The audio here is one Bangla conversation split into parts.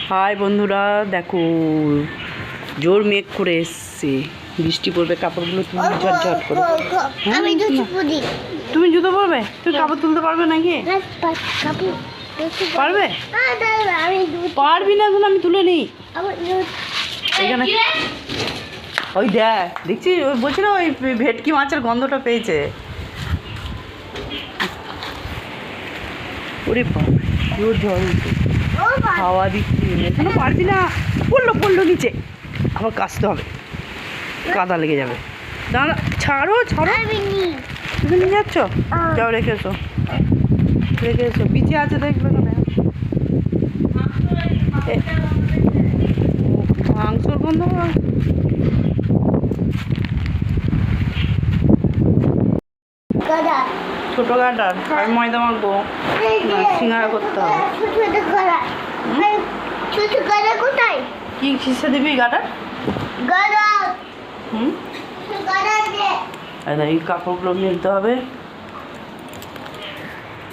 হাই বন্ধুরা, দেখো জোর মেঘ করে এসছে, বৃষ্টি পড়বে। কাপড়গুলো তুলে ঝটঝট করে। তুমি জুতো পরবে? তুমি কাপড় তুলতে পারবে নাকি? পারবে? পারবি না? এখন আমি তুলে নিই। এখানে ওই দেখছি, ওই বলছি না, ওই ভেটকি মাছের গন্ধটা পেয়েছে। ওরে বাবা, জোর ঝড় উঠে হাওয়া দিচ্ছি, এখনো পারবি না। পড়লো নিচে, আবার কাচতে হবে, কাদা লেগে যাবে। দাঁড়া, ছাড়ো। তুমি নিয়ে যাচ্ছ? যাও, রেখে এসো। পিছিয়ে আছে, দেখবে না? মাংসর গন্ধ। ছোট গাডার আর ময়দা মাখবো, সিঙ্গারা করতে হবে। কি শিষে দিবি গাডার? এই কাপড়গুলো নিতে হবে।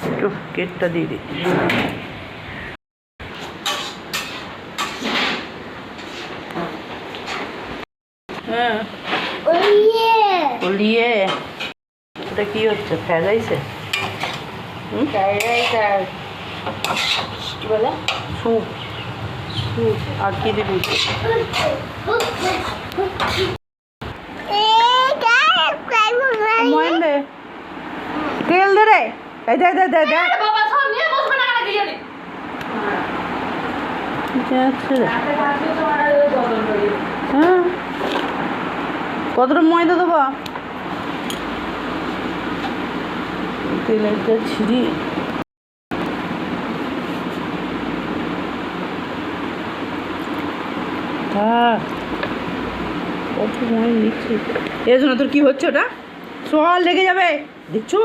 একটু কেটটা দিয়ে দিই। হ্যাঁ, ওলিয়ে ওটা কি হচ্ছে? ফ্রাইড রাইসে? কি বলে? স্যুপ। আর কি দিবি? তেল দে রে। হ্যাঁ, কতটা ময়দা দেবো? তেলটা ছিঁড়ি। কত ময় নিচ্ছি। এর জন্য তোর কি হচ্ছে? ওটা সল লেগে যাবে, দেখছো?